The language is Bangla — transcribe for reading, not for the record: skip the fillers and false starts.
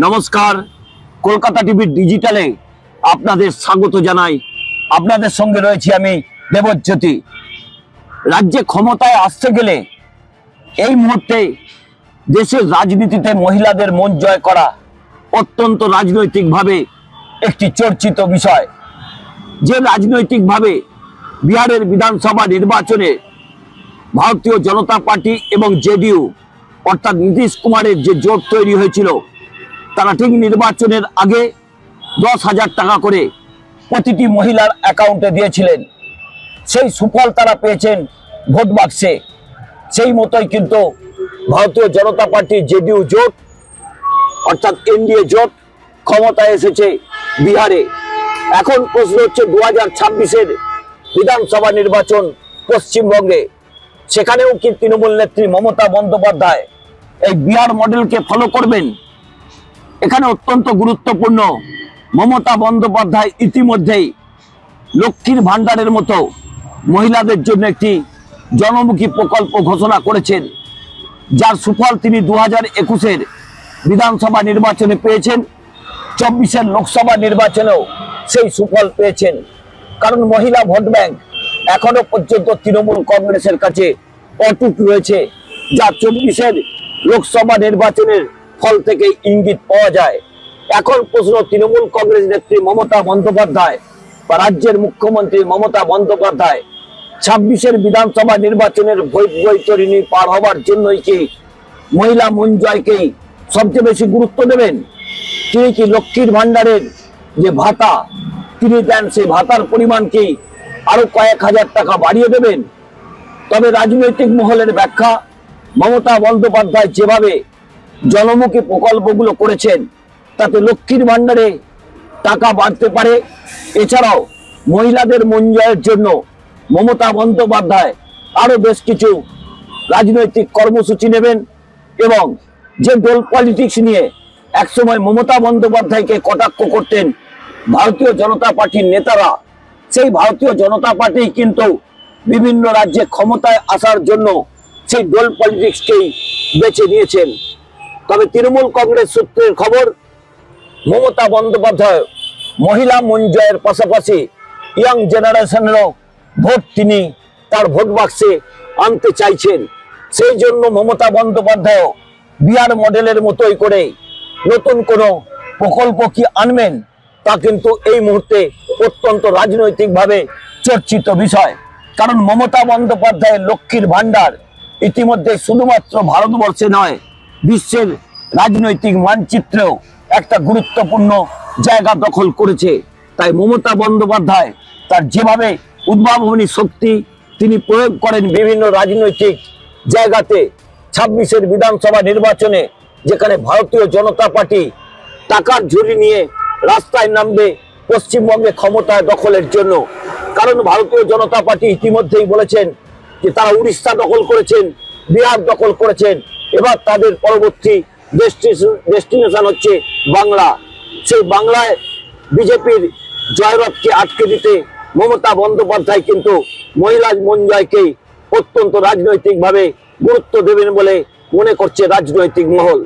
নমস্কার, কলকাতা টিভি ডিজিটালে আপনাদের স্বাগত জানাই। আপনাদের সঙ্গে রয়েছি আমি দেবজ্যোতি। রাজ্যে ক্ষমতায় আসতে গেলে এই মুহূর্তে দেশের রাজনীতিতে মহিলাদের মন জয় করা অত্যন্ত রাজনৈতিকভাবে একটি চর্চিত বিষয়। যে রাজনৈতিকভাবে বিহারের বিধানসভা নির্বাচনে ভারতীয় জনতা পার্টি এবং জেডিইউ অর্থাৎ নীতিশ কুমারের যে জোট তৈরি হয়েছিল, তারা ঠিক নির্বাচনের আগে 10,000 টাকা করে প্রতিটি মহিলার অ্যাকাউন্টে দিয়েছিলেন। সেই সুফল তারা পেয়েছেন ভোট বাক্সে। সেই মতোই কিন্তু ভারতীয় জনতা পার্টি জেডিইউ জোট অর্থাৎ এনডিএ জোট ক্ষমতায় এসেছে বিহারে। এখন প্রশ্ন হচ্ছে 2026-এর বিধানসভা নির্বাচন পশ্চিমবঙ্গে, সেখানেও কি তৃণমূল নেত্রী মমতা বন্দ্যোপাধ্যায় এই বিহার মডেলকে ফলো করবেন? এখানে অত্যন্ত গুরুত্বপূর্ণ, মমতা বন্দ্যোপাধ্যায় ইতিমধ্যেই লক্ষ্মীর ভান্ডারের মতো মহিলাদের জন্য একটি জনমুখী প্রকল্প ঘোষণা করেছেন, যার সুফল তিনি 2021-এর বিধানসভা নির্বাচনে পেয়েছেন, 24-এর লোকসভা নির্বাচনেও সেই সুফল পেয়েছেন। কারণ মহিলা ভোট ব্যাংক এখনো পর্যন্ত তৃণমূল কংগ্রেসের কাছে অটুট রয়েছে, যা 24-এর লোকসভা নির্বাচনের ফল থেকে ইঙ্গিত পাওয়া যায়। এখন প্রশ্ন, তৃণমূল কংগ্রেস নেত্রী মমতা বন্দ্যোপাধ্যায় বা রাজ্যের মুখ্যমন্ত্রী মমতা বন্দ্যোপাধ্যায় 26-এর বিধানসভা নির্বাচনের বৈতরণী পার হবার জন্যই কি মহিলা মন জয়কেই সবচেয়ে বেশি গুরুত্ব দেবেন? তিনি কি লক্ষ্মীর ভান্ডারের যে ভাতা তিনি দেন, সেই ভাতার পরিমাণকে আরো কয়েক হাজার টাকা বাড়িয়ে দেবেন? তবে রাজনৈতিক মহলের ব্যাখ্যা, মমতা বন্দ্যোপাধ্যায় যেভাবে জনমুখী প্রকল্পগুলো করেছেন তাতে লক্ষ্মীর ভান্ডারে টাকা বাড়তে পারে। এছাড়াও মহিলাদের মন জয়ের জন্য মমতা বন্দ্যোপাধ্যায় আরো বেশ কিছু রাজনৈতিক কর্মসূচি নেবেন এবং যে দল পলিটিক্স নিয়ে একসময় মমতা বন্দ্যোপাধ্যায়কে কটাক্ষ করতেন ভারতীয় জনতা পার্টির নেতারা, সেই ভারতীয় জনতা পার্টি কিন্তু বিভিন্ন রাজ্যে ক্ষমতায় আসার জন্য সেই দল পলিটিক্সকেই বেছে নিয়েছেন। তবে তৃণমূল কংগ্রেস সূত্রের খবর, মমতা বন্দ্যোপাধ্যায় মহিলা মন জয়ের পাশাপাশি ইয়াং জেনারেশনেরও ভোট তিনি তার ভোট বাক্সে আনতে চাইছেন। সেই জন্য মমতা বন্দ্যোপাধ্যায় বিহার মডেলের মতোই করে নতুন কোনো প্রকল্প কি আনবেন, তা কিন্তু এই মুহূর্তে অত্যন্ত রাজনৈতিকভাবে চর্চিত বিষয়। কারণ মমতা বন্দ্যোপাধ্যায়ের লক্ষ্মীর ভান্ডার ইতিমধ্যে শুধুমাত্র ভারতবর্ষে নয়, বিশ্বের রাজনৈতিক মানচিত্রেও একটা গুরুত্বপূর্ণ জায়গা দখল করেছে। তাই মমতা বন্দ্যোপাধ্যায় তার যেভাবে উদ্ভাবনী শক্তি তিনি প্রয়োগ করেন বিভিন্ন রাজনৈতিক জায়গাতে, 26-এর বিধানসভা নির্বাচনে যেখানে ভারতীয় জনতা পার্টি টাকার ঝুলি নিয়ে রাস্তায় নামবে পশ্চিমবঙ্গে ক্ষমতা দখলের জন্য। কারণ ভারতীয় জনতা পার্টি ইতিমধ্যেই বলেছেন যে তারা উড়িষ্যা দখল করেছেন, বিহার দখল করেছেন, এবার তাদের পরবর্তী ডেস্টিনেশন হচ্ছে বাংলা। সেই বাংলায় বিজেপির জয়রথকে আটকে দিতে মমতা বন্দ্যোপাধ্যায় কিন্তু মহিলা মন জয়কেই অত্যন্ত রাজনৈতিকভাবে গুরুত্ব দেবেন বলে মনে করছে রাজনৈতিক মহল।